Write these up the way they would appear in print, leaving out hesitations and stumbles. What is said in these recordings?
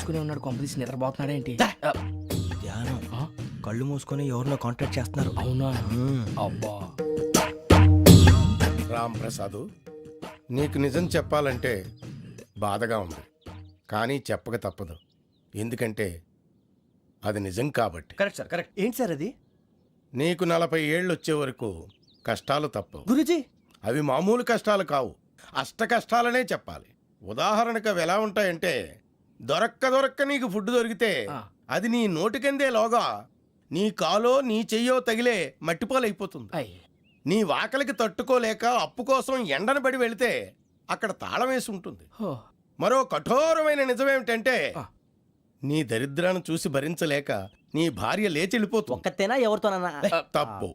మూసుకుని ఉన్నాడు, కొంపదీసి నిద్రపోతున్నాడేంటి? ధ్యానం. కళ్ళు మూసుకొని ఎవరినో కాంటాక్ట్ చేస్తున్నారు. అవునా? అబ్బా. రామ్ ప్రసాద్, నీకు నిజం చెప్పాలంటే బాధగా ఉంది, కానీ చెప్పక తప్పదు. ఎందుకంటే అది నిజం కాబట్టి. Correct sir, correct. ఏంటి సార్ అది? నీకు 40 ఏళ్ళు వచ్చే వరకు కష్టాలు తప్పవు. గురూజీ, అవి మామూలు కష్టాలు కావు, అష్ట కష్టాలనే చెప్పాలి. ఉదాహరణకు అవి ఎలా ఉంటాయంటే, దొరక్క నీకు ఫుడ్ దొరికితే అది నీ నోటికందే లోగా నీ కాలో నీ చెయ్యో తగిలే మట్టిపాలైపోతుంది. నీ వాకలికి తట్టుకోలేక అప్పు కోసం ఎండను పడి వెళితే అక్కడ తాళం వేసి ఉంటుంది. మరో కఠోరమైన నిజమేమిటంటే, నీ దరిద్రాన్ని చూసి భరించలేక నీ భార్య లేచి వెళ్ళిపోతుంది. ఒక్కతేనా ఎవరితోనన్నా? తప్పు.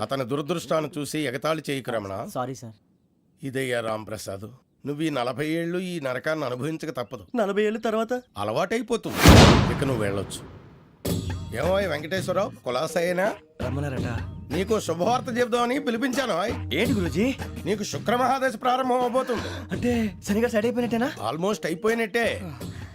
అతని దురదృష్టాన్ని చూసి ఎగతాళి చేయకు రమణ. Sorry sir. ఇదయ్యా రాంప్రసాద్, నువ్వు ఈ 40 ఏళ్ళు ఈ నరకాన్ని అనుభవించక తప్పదు. 40 ఏళ్ళ తర్వాత అలవాటైపోతుంది. ఇక నువ్వు వెళ్ళొచ్చు. ఏమో వెంకటేశ్వరరావు, కులాసైనా రమ్మన్నారట. నీకు శుభవార్త చెబుదామని పిలిపించాను. ఏంటి గురూజీ? నీకు శుక్రమహాదశ ప్రారంభం అవబోతుంది. అంటే శనిగా సెట్ అయిపోయినట్టేనా? ఆల్మోస్ట్ అయిపోయినట్టే.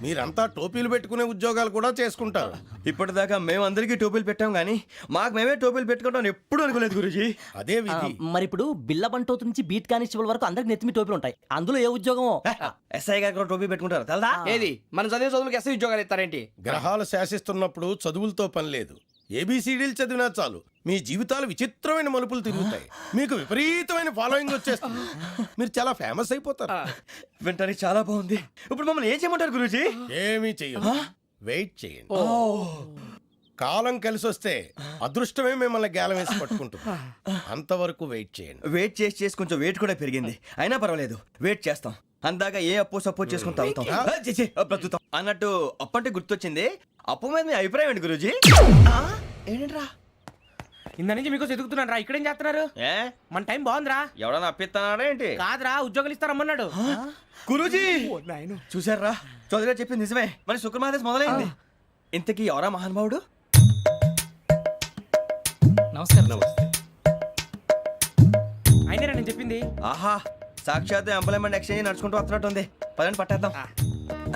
మీరంతా టోపీలు పెట్టుకునే ఉద్యోగాలు కూడా చేసుకుంటారు. ఇప్పటిదాకా మేమందరికీ టోపీలు పెట్టాం గానీ మాకు మేమే టోపీలు పెట్టుకుంటాం ఎప్పుడు అనుకోలేదు గురూజీ. అదే విధి. మరి ఇప్పుడు బిల్ల బంటోతు నుంచి బీట్ కానిస్టేబుల్ వరకు అందరికి నెత్తిమి టోపీలు ఉంటాయి. అందులో ఏ ఉద్యోగమో? ఎస్ఐ గారు కూడా టోపీ పెట్టుకుంటారు తెలదా? ఏది మన చదివే చదువులకు ఎస్ఐ ఉద్యోగాలు ఇస్తారేంటి? గ్రహాలు శాసిస్తున్నప్పుడు చదువులతో పని లేదు. ఏబిసిడీలు చదివినా చాలు మీ జీవితాలు విచిత్రమైన మలుపులు తిరుగుతాయి. మీకు విపరీతమైన ఫాలోయింగ్ వచ్చేస్తుంది. మీరు చాలా ఫేమస్ అయిపోతారు. వింటానికి చాలా బాగుంది. ఇప్పుడు మమ్మల్ని ఏం చేయమంటారు గురూజీ? ఏమీ చెయ్యదు, వెయిట్ చేయండి. కాలం కలిసి వస్తే అదృష్టమే మిమ్మల్ని గేలం వేసి పట్టుకుంటుంది. అంతవరకు వెయిట్ చేయండి. వెయిట్ చేసి కొంచెం వెయిట్ కూడా పెరిగింది. అయినా పర్వాలేదు, వెయిట్ చేస్తాం. అందాక ఏ అప్పు సపోర్ట్ చేసుకుని తాగుతాం, బ్రతుకుతాం అన్నట్టు. అప్పు అంటే గుర్తొచ్చింది. అప్పు మీద మీ అభిప్రాయం ఏంటి గురూజీ? ఏంటరా ఇంత నుంచి మీకు ఎదుగుతున్నాను రా. ఇక్కడేం చేస్తున్నారు? మన టైం బాగుందిరా. ఎవడన్నా అప్పిస్తున్నాడా ఏంటి? కాదురా, ఉద్యోగాలు ఇస్తారమ్మన్నాడు గురూజీ. చూసారా, చౌదరి గారు చెప్పింది నిజమే. మరి శుక్రమహాదేశ్ మొదలైంది. ఇంతకీ ఎవరా మహానుభావుడు? నమస్కారం. నమస్తే. అయినరా నేను చెప్పింది? ఆహా, సాక్షాత్ ఎంప్లాయ్మెంట్ ఎక్స్చేంజ్ నడుచుకుంటూ వస్తున్నట్టు ఉంది. పదండి పట్టేద్దాం.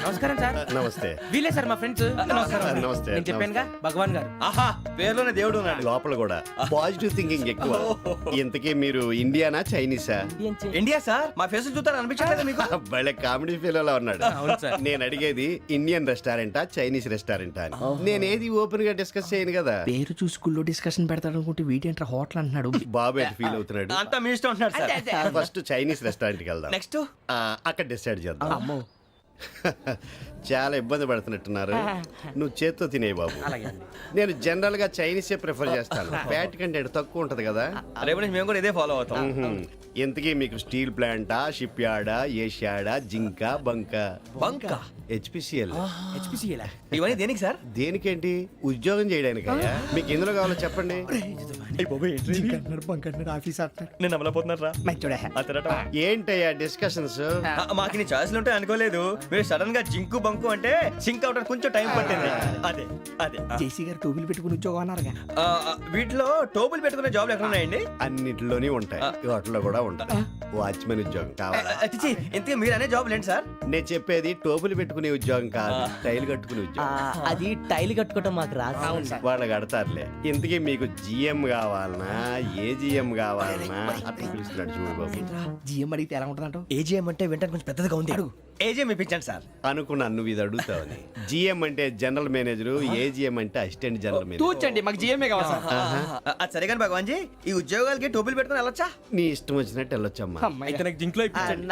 నమస్కారం సార్. నమస్తే. వీలే సార్ మా ఫ్రెండ్స్. నమస్తే. నేను చెప్పానుగా, భగవాన్ గారు. ఆహా, పేర్లోనే దేవుడు ఉన్నాడు. లోపల కూడా పాజిటివ్ థింకింగ్ ఎక్కువ. ఇంతకీ మీరు ఇండియానా చైనీసా? India sir. మా ఫేస్ చూస్తారు అనిపించలేదు మీకు? భలే కామెడీ ఫీల్ అలా ఉన్నాడు. అవును సార్. నేను అడిగేది ఇండియన్ రెస్టారెంటా చైనీస్ రెస్టారెంటా అని. నేనేది ఓపెన్ గా డిస్కస్ చేయను కదా. పేరు చూసుకుల్లో డిస్కషన్ పెడతాడు అనుకుంటే వీటేంట్రా హోటల్ అంటున్నాడు. బాబు ఎట్ ఫీల్ అవుతున్నాడు. అంతా మీ ఇష్టం ఉంటున్నాడు సార్. ఫస్ట్ చైనీస్ రెస్టారెంట్ కి వెళ్దాం. నెక్స్ట్ అక్కడ డిసైడ్ చేద్దాం. చాలా ఇబ్బంది పడుతున్నట్టున్నారు. నువ్వు చేత్తో తినే బాబు. నేను జనరల్ గా చైనీసే ప్రిఫర్ చేస్తాను. ఫ్యాట్ కంటెంట్ తక్కువ ఉంటది కదా. రేపు నుంచి మేము కూడా ఇదే ఫాలో అవుతాం. ఇంతకీ మీకు స్టీల్ ప్లాంటా, షిప్ యార్డా, ఏషియాడా, జింక, బంకా? బంకా, హెచ్పిసిఎల్. ఇవన్నీ దేనికి సార్? దేనికేంటి? ఉద్యోగం చేయడానికి. మీకు ఎందులో కావాలో చెప్పండి. నేను అమలపోతున్నారా? ఏంటయ్యా డిస్కషన్స్? మాకు నీ ఛాయిస్లు ఉంటాయి అనుకోలేదు. మీరు సడన్ గా జింకు బంకు అంటే సింక్ అవడానికి కొంచెం టైం పట్టింది. అదే అదే జేసీ గారు టోపీలు పెట్టుకుని ఉద్యోగం అన్నారుగా. వీటిలో టోపులు పెట్టుకునే జాబ్లు ఎక్కడ ఉన్నాయండి? అన్నిటిలోనే ఉంటాయి, వాటిలో కూడా ఉంటాయి. వాచ్మెన్ ఉద్యోగం కావాలా? ఇంతకీ మీరు అనే జాబ్ ఏంటి సార్? నేను చెప్పేది టోపులు పెట్టుకునే ఉద్యోగం కాదు, టైల్ కట్టుకునే ఉద్యోగం. అది టైల్ కట్టుకోవటం మాకు రాదు. వాళ్ళు కడతారులే. ఇంతకీ మీకు జిఎం కావాలనా, ఏ జిఎం కావాలనా? అట్లా పిలుస్తున్నాడు చూడు బాబు. జిఎం అడిగితే ఎలా ఉంటుందంట? ఏజీఎం అంటే వింటానికి కొంచెం పెద్దదిగా ఉంది. ఏజీఎం ఇప్పించండి సార్. అనుకున్నాను నువ్వు ఇది అడుగుతావని. జిఎం అంటే జనరల్ మేనేజర్, ఏజిఎం అంటే అసిస్టెంట్ జనరల్ మేనేజర్. తూచండి, మాకు జిఎంఏ కావాలి సార్. అది సరే కానీ భగవాన్ జీ, ఈ ఉద్యోగాలకి టోపులు పెట్టుకుని వెళ్ళొచ్చా? నీ ఇష్టం వచ్చినట్టు వెళ్ళొచ్చమ్మా.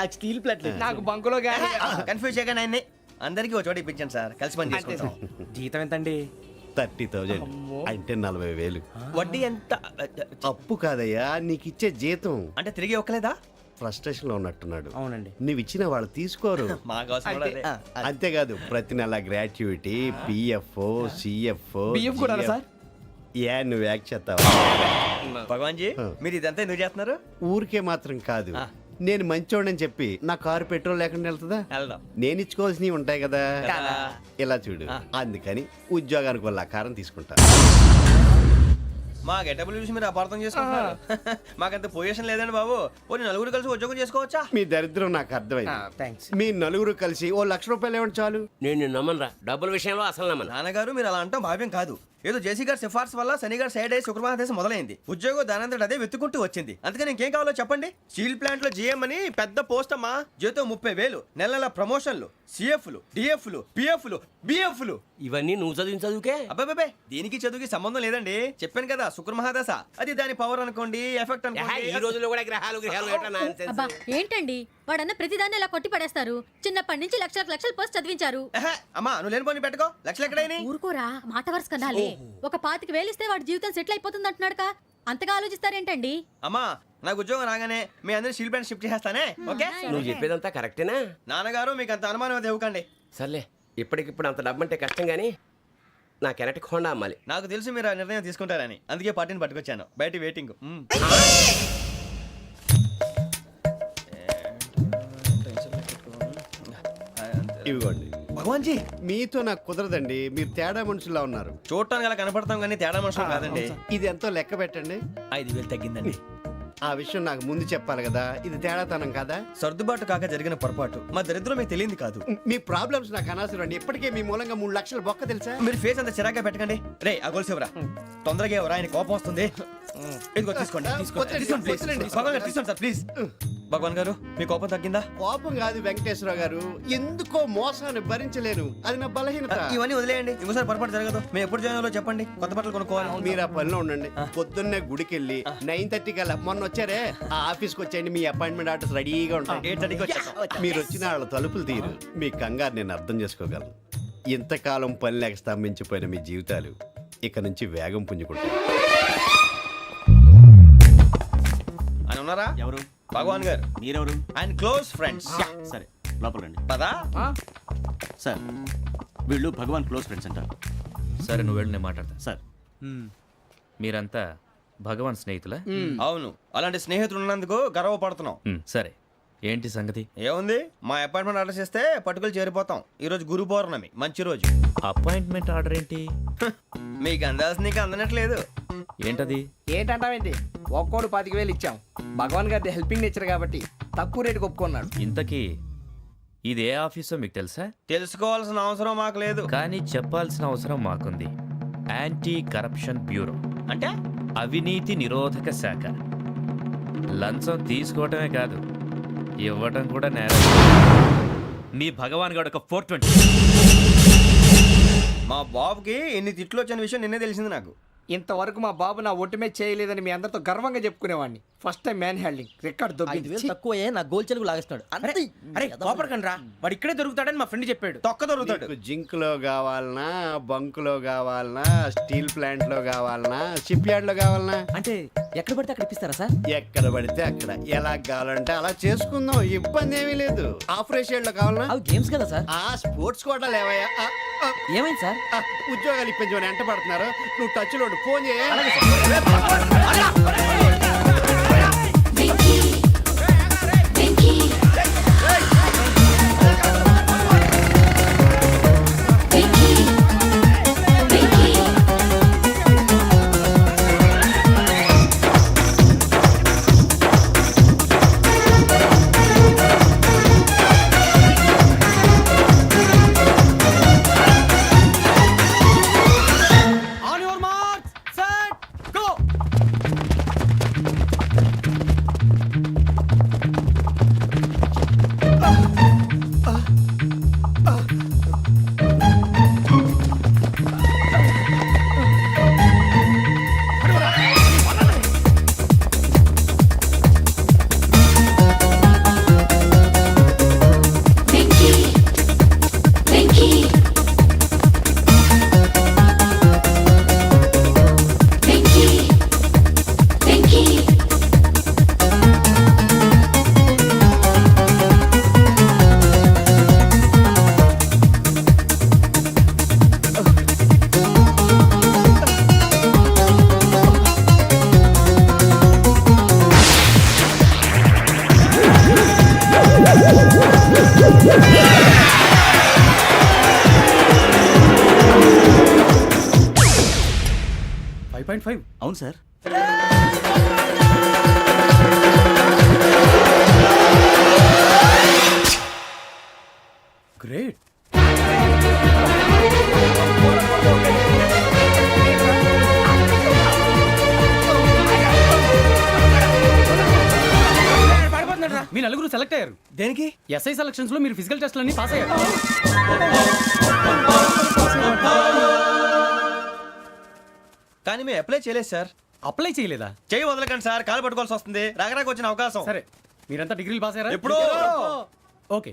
నాకు స్టీల్ ప్లేట్, నాకు బంకులో గానీ కన్ఫ్యూజ్ చేయగానే ఆయన్ని అందరికీ ఒక చోట ఇప్పించండి సార్. కలిసి పని చేసుకుంటాం. జీతం ఎంతండి? 30,000 అంటే 40,000. వడ్డీ ఎంత? అప్పు కాదయ్యా, నీకు ఇచ్చే జీతం. అంటే తిరిగి ఒక్కలేదా? ఫ్రస్ట్రేషన్ లో ఉన్నట్టున్నాడు. అవునండి. నువ్వు ఇచ్చిన వాళ్ళు తీసుకోరు. అంతేకాదు ప్రతి నెల గ్రాట్యుటీ, పిఎఫ్, సిఎఫ్. బియ్యం కూడా సార్? ఏ నువ్వు యాక్ట్ చేస్తావా? భగవాన్ జీ, మీరు ఇదంతా ఎందుకు చేస్తున్నారు? ఊరికే మాత్రం కాదు, నేను మంచోడని చెప్పి నా కారు పెట్రోల్ లేకుండా వెళ్తుందా? నేను ఇచ్చుకోవాల్సినవి ఉంటాయి కదా. ఇలా చూడు, అందుకని ఉద్యోగానికి వాళ్ళ ఆకారం తీసుకుంటా. మా గెటబుల్ చూసి మీరు అపార్థం చేసుకుంటున్నారు. మాకంత పొజిషన్ లేదండి బాబు. పోనీ నలుగురు కలిసి ఉద్యోగం చేసుకోవచ్చా? మీ దరిద్రం నాకు అర్థమైంది. థ్యాంక్స్. మీ నలుగురు కలిసి ఓ ₹1,00,000 ఇవ్వండి చాలు. నేను నమ్మనరా, డబ్బుల విషయంలో అసలు నమ్మను. నాన్నగారు మీరు అలా అంటాం భావ్యం కాదు. ఏదో జేసీ గారి సిఫార్సు వల్ల శని గారు సైడ్ అయ్యి శుక్రవారం మొదలైంది. ఉద్యోగం దానంతటి అదే వెతుకుంటూ వచ్చింది. అందుకని ఇంకేం కావాలో చెప్పండి. స్టీల్ ప్లాంట్ లో జీఎం అని పెద్ద పోస్ట్ అమ్మా. జీతం 30,000, నెల నెల ప్రమోషన్లు, సిఎఫ్లు, డిఎఫ్లు, పిఎఫ్లు, బిఎఫ్లు. ఇవన్నీ నువ్వు చదివిన చదువుకే. అబ్బాబే దీనికి చదువుకి సంబంధం లేదండి. చెప్పాను కదా శుక్ర మహాదశ. అది దాని పవర్ అనుకోండి, ఎఫెక్ట్ ఈ అనుకోండి. రోజుల్లో కూడా గ్రహాలు ఏటా nonsense? అబ్బా ఏంటండి వాడన్న ప్రతిదాన్ని ఇలా కొట్టి పడేస్తారు. చిన్నప్పటి నుంచి లక్షలు పోస్ట్ చదివించారు. అమ్మా నువ్వు లేని పోనీ పెట్టుకో. లక్షలు ఎక్కడైనా ఊరుకోరా, మాట వరుస కదాలే. ఒక 25,000 ఇస్తే వాడి జీవితం సెటిల్ అయిపోతుంది అంటున్నాడుగా. అంతగా ఆలోచిస్తారేంటండి? అమ్మా నాకు ఉద్యోగం రాగానే మీ అందరూ స్టీల్ ప్లాంట్ షిఫ్ట్ చేస్తానే. ఓకే నువ్వు చెప్పేదంతా కరెక్టేనా? నాన్నగారు మీకు అంత అనుమానం అది ఇవ్వకండి. సర్లే, ఇప్పటికిప్పుడు అంత డబ్బు అంటే కష్టం కానీ నా కెనటిక్ హోండా అమ్మాలి. నాకు తెలుసు మీరు ఆ నిర్ణయం తీసుకుంటారని, అందుకే పార్టీని పట్టుకొచ్చాను. బయట వెయిటింగ్. ఇవ్వండి. భగవాన్ జీ మీతో నాకు కుదరదండి. మీరు తేడా మనుషుల్లా ఉన్నారు. చూడటానికి అలా కనపడతాం కానీ తేడా మనుషులు కాదండి. ఇది ఎంతో లెక్క పెట్టండి. 5,000 తగ్గిందండి. ఆ విషయం నాకు ముందు చెప్పాలి కదా. ఇది తేడాతనం కదా. సర్దుబాటు కాక జరిగిన పొరపాటు. మా దరిద్రం మీకు తెలియంది కాదు. మీ ప్రాబ్లమ్స్ నాకు అనవసరం అండి. ఇప్పటికే మీ మూలంగా 3 లక్షల బొక్క తెలుసా. మీరు ఫేస్ అంత చిరాగ్గా పెట్టకండి. రే ఆ గొలుసేవరా, తొందరగా ఎవరా, ఆయన కోపం వస్తుంది. ఇదిగో తీసుకోండి. తీసుకోండి ప్లీజ్. భగవాన్ గారు తీసుకోండి సార్ ప్లీజ్. భగవాన్ గారు మీ కోపం తగ్గిందా? కోపం కాదు వెంకటేశ్వర గారు, ఎందుకో మోసాన్ని భరించలేను. అది నా బలహీనత. ఇవన్నీ వదిలేయండి. ఇంకోసారి పొరపాటు జరగదు. మేము ఎప్పుడు జాయిన్ అవ్వాలో చెప్పండి. కొత్త బట్టలు కొనుక్కోవాలి. మీరు ఆ పనిలో ఉండండి. పొద్దున్నే గుడికి వెళ్ళి 9:30 కల్లా, మొన్న వచ్చారే ఆ ఆఫీస్కి వచ్చేయండి. మీ అపాయింట్మెంట్ ఆర్డర్స్ రెడీగా ఉంటాయి. 8:30కి వచ్చేస్తాం. మీరు వచ్చిన వాళ్ళ తలుపులు తీరు. మీ కంగారు నేను అర్థం చేసుకోగలను. ఇంతకాలం పని లేక స్తంభించిపోయిన మీ జీవితాలు ఇక నుంచి వేగం పుంజుకుంటాయి. ఆయన ఉన్నారా? ఎవరు? భగవాన్ గారు. మీరెవరు? ఆయన క్లోజ్ ఫ్రెండ్స్. సరే లోపల రండి. పదా సార్ వీళ్ళు భగవాన్ క్లోజ్ ఫ్రెండ్స్ అంటారు. సరే నువ్వు వెళ్ళి నేను మాట్లాడతా. సార్ మీరంతా భగవాన్ స్నేహితులా? అవును, అలాంటి స్నేహితులు ఉన్నందుకు గర్వపడుతున్నాం. సరే ఏంటి సంగతి? ఏముంది, మా అపాయింట్మెంట్ ఆర్డర్ చేస్తే పట్టుకులు చేరిపోతాం. ఈ రోజు గురు పౌర్ణమి, మంచి రోజు. అపాయింట్మెంట్ ఆర్డర్ ఏంటి? మీకు అందాల్సిన నీకు అందనట్లేదు. ఏంటది? ఏంటంటావేంటి? ఒక్కోడు 25,000 ఇచ్చాం. భగవాన్ గారి హెల్పింగ్ నేచర్ కాబట్టి తక్కువ రేటుకి ఒప్పుకున్నాడు. ఇంతకీ ఇది ఏ ఆఫీసో మీకు తెలుసా? తెలుసుకోవాల్సిన అవసరం మాకు లేదు. కానీ చెప్పాల్సిన అవసరం మాకుంది. యాంటీ కరప్షన్ బ్యూరో అంటే అవినీతి నిరోధక శాఖ. లంచం తీసుకోవటమే కాదు, ఇవ్వటం కూడా నేరం. మీ భగవాన్ గారు ఒక 420. మా బాబుకి ఎన్ని తిట్లు వచ్చిన విషయం నిన్నే తెలిసింది నాకు. ఇంతవరకు మా బాబు నా ఒట్టుమే చేయలేదని మీ అందరితో గర్వంగా చెప్పుకునేవాడిని. First time man handing record 5,000 తక్కువ నా గోల్ చెలుగు లాగేస్తున్నాడు. అరే కోపడకండి రా, వాడు ఇక్కడే దొరుకుతాడని మా ఫ్రెండ్ చెప్పాడు. తొక్క దొరుకుతాడు. మీకు జింక్ లో కావాలనా, బంక్ లో కావాలనా, స్టీల్ ప్లాంట్ లో కావాలనా, షిప్ యార్డ్ లో కావాలనా? అంటే ఎక్కడ పడితే అక్కడ ఇప్పిస్తారా సార్? ఎక్కడ పడితే అక్కడ, ఎలా కావాలంటే అలా చేసుకుందాం. ఇబ్బంది ఏమీ లేదు. ఆపరేషన్ లో కావాలనా? అవి గేమ్స్ కదా సార్. ఆ స్పోర్ట్స్ కోటా లేవయ్యా. ఏమైంది సార్? ఉద్యోగాలు ఇప్పించమని ఎంట పడుతున్నారు. నువ్వు టచ్ లో ఫోన్ చేయ. 2.5. అవును సార్. గ్రేట్. మీ నలుగురు సెలెక్ట్ అయ్యారు. దేనికి? ఎస్ఐ సెలక్షన్స్ లో మీరు ఫిజికల్ టెస్ట్ అన్ని పాస్ అయ్యారు. కానీ మేము అప్లై చేయలేదు సార్. అప్లై చేయలేదా? చేయి వదలకండి సార్, కాలు పట్టుకోవాల్సి వస్తుంది. రాగరాకు వచ్చిన అవకాశం. సరే, మీరంతా డిగ్రీలు పాస్ అయ్యారా? ఎప్పుడో. ఓకే,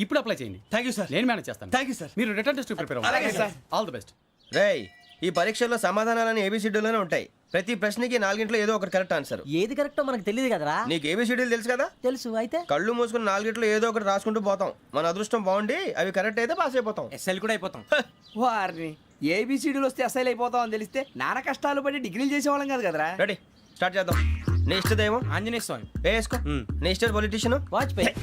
ఇప్పుడు అప్లై చేయండి. Thank you sir. నేను మేనేజ్ చేస్తాను. Thank you sir. మీరు రిటర్న్ టెస్ట్ ప్రిపేర్ అలాగే సార్. All the best. రేయ్, ఈ పరీక్షల్లో సమాధానాలని ఏబిసిడ్యూల్లోనే ఉంటాయి. ప్రతి ప్రశ్నకి 4 ఏదో ఒకటి కరెక్ట్ ఆన్సర్. ఏది కరెక్టో మనకు తెలియదు కదరా. నీకు ఏబిసిడ్యూల్ తెలుసు కదా? తెలుసు. అయితే కళ్ళు మూసుకుని 4 ఏదో ఒకటి రాసుకుంటూ పోతాం. మన అదృష్టం బాగుండి అవి కరెక్ట్ అయితే పాస్ అయిపోతాం. ఎస్ఎల్ కూడా అయిపోతాం. వారిని ఏబిసిడీలు వస్తే ఎస్ఐలు అయిపోతాం అని తెలిస్తే నాన్న కష్టాలు పడి డిగ్రీలు చేసేవాళ్ళం కాదు కదరా. రెడీ, స్టార్ట్ చేద్దాం. నీ ఇష్టదేమో ఆంజనేయ స్వామి. వేసుకో. నీ ఇష్ట పొలిటీషియన్ వాజ్పేయి.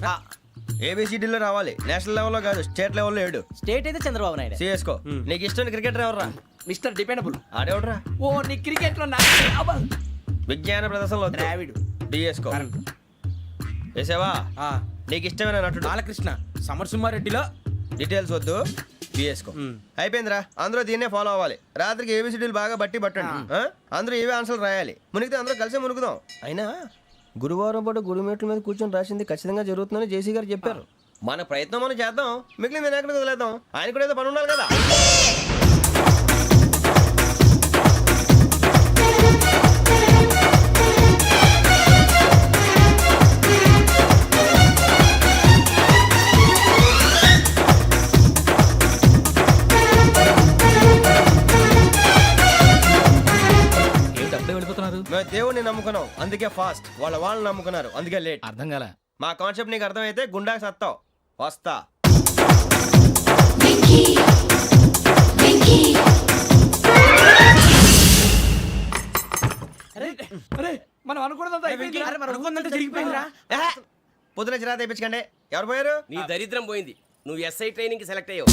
ఏబిసిడీలో రావాలి. నేషనల్ లెవెల్లో కాదు, స్టేట్ లెవెల్లో 7. స్టేట్ అయితే చంద్రబాబు నాయుడు. సిఎస్కో. నీకు ఇష్టం క్రికెటర్ ఎవర్రా? Mister dependable. ఆడేవడరా? ఓ నీ క్రికెట్ లో విజ్ఞాన ప్రదర్శనలో ద్రావిడు. డిఎస్కో. వేసావా? నీకు ఇష్టమైన నటుడు? బాలకృష్ణ. సమర్సింహారెడ్డిలో డీటెయిల్స్ వద్దు, బిఎస్కో. అయిపోయిందిరా. అందరూ దీన్నే ఫాలో అవ్వాలి. రాత్రికి ఏబిసిడీలు బాగా బట్టి పట్టండి. అందరూ ఏవే ఆన్సర్లు రాయాలి. మునిగితే అందరూ కలిసి మునుగుదాం. అయినా గురువారం పాటు గురుమేట్ల మీద కూర్చొని రాసింది ఖచ్చితంగా జరుగుతుందని జేసీ గారు చెప్పారు. మన ప్రయత్నం మనం చేద్దాం, మిగిలింది నేను ఎక్కడికి వదిలేద్దాం. ఆయన కూడా ఏదో పని ఉండాలి కదా. వెళ్ళిపోతున్నారు. మేము దేవుడిని నమ్ముకున్నాం, అందుకే ఫాస్ట్. వాళ్ళని నమ్ముకున్నారు, అందుకే లేట్. అర్థం కాల. మా కాన్సెప్ట్ నీకు అర్థమైతే గుండాకి సత్తావు. వస్తా. మనం అనుకున్నదంతా జరిగిపోయిందిరా. పొద్దున చిరా తెప్పించకండి. ఎవరు పోయారు? నీ దరిద్రం పోయింది. నువ్వు ఎస్ఐ ట్రైనింగ్ కి సెలెక్ట్ అయ్యావు.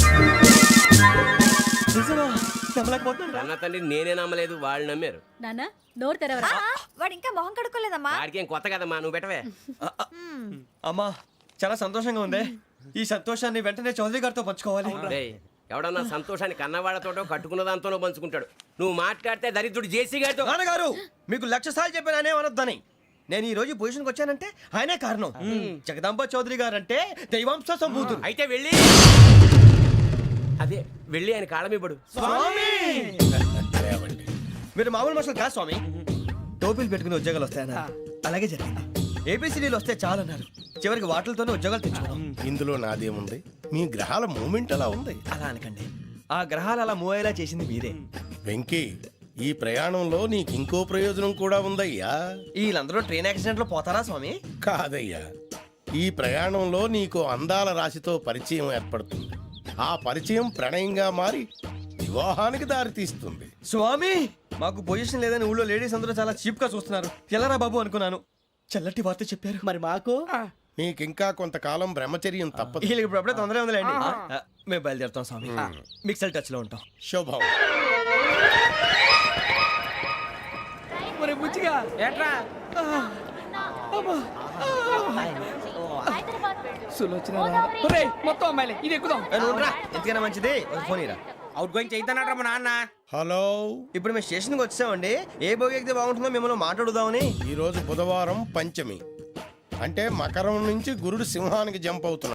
అన్న తండ్రి నేనే నమ్మలేదు, వాళ్ళు నమ్మారు. నాన్న నోరు తెరవరా. వాడు ఇంకా మొహం కడుక్కోలేదమ్మా. వాడికి ఏం కొత్త కదమ్మా, నువ్వు పెట్టవే. అమ్మా, చాలా సంతోషంగా ఉంది. ఈ సంతోషాన్ని వెంటనే చౌదరి గారితో పంచుకోవాలి. డేయ్, ఎవడన్నా సంతోషాన్ని కన్నవాళ్లతోటో కట్టుకున్న దాంతోనో పంచుకుంటాడు. నువ్వు మాట్లాడితే దరిద్రుడు జేసీ గారితో. నాన్నగారు, మీకు 1,00,000 సార్లు చెప్పాను అనే అనొద్దని. నేను ఈ రోజు పొజిషన్కి వచ్చానంటే ఆయనే కారణం. జగదాంబ చౌదరి గారు అంటే దైవాంశ సంభూతుడు. అయితే వెళ్ళి అదే వెళ్ళి ఆయన కాళ్ళమివ్వడు. మీరు మామూలు మనుషులు కాదు స్వామి. టోపీలు పెట్టుకుని ఉద్యోగాలు వస్తాయన్నారు, అలాగే జరిగింది. ఏబిసిడీలు వస్తే చాలన్నారు, చివరికి వాటిలతోనే ఉద్యోగాలు తెచ్చుకున్నాం. ఇందులో నాదేముంది? మీ గ్రహాల మూమెంట్ అలా ఉంది. అలా అనకండి, ఆ గ్రహాలు అలా మూవ్ అయ్యేలా చేసింది మీరే. వెంకీ, ఈ ప్రయాణంలో నీకు ఇంకో ప్రయోజనం కూడా ఉందయ్యా. వీళ్ళందరూ ట్రైన్ యాక్సిడెంట్ లో పోతారా స్వామి? కాదయ్యా, ఈ ప్రయాణంలో నీకు అందాల రాశితో పరిచయం ఏర్పడుతుంది. ఆ పరిచయం ప్రణయంగా మారి వివాహానికి దారితీస్తుంది. స్వామి, మాకు పొజిషన్ లేదని ఊళ్ళో లేడీస్ అందరూ చాలా చీప్ గా చూస్తున్నారు. ఎలారా బాబు అనుకున్నాను. చల్లటి వార్త చెప్పారు. మరి మాకు నీకింకా కొంతకాలం బ్రహ్మచర్యం తప్పదు. వీళ్ళకి ఇప్పుడు అప్పుడే తొందరగా ఉందిలేండి. మేము బయలుదేరుతాం స్వామి. మిక్సెల్ టచ్ లో ఉంటాం. శుభం. ఏట్రా మొత్తం అమ్మాయిలే, ఇది ఎక్కుదాం. ఎందుకైనా మంచిది ఒక ఫోన్ ఇరా. అవుట్ గోయింగ్ చేద్దానట్రా మా నాన్న. హలో, ఇప్పుడు మేము స్టేషన్కి వచ్చామండి. ఏ బోగి ఎక్కితే బాగుంటుందో మిమ్మల్ని మాట్లాడుదామని. ఈరోజు బుధవారం పంచమి, అంటే మకరం నుంచి గురుడు సింహానికి జంప్ అవుతున్నాడు.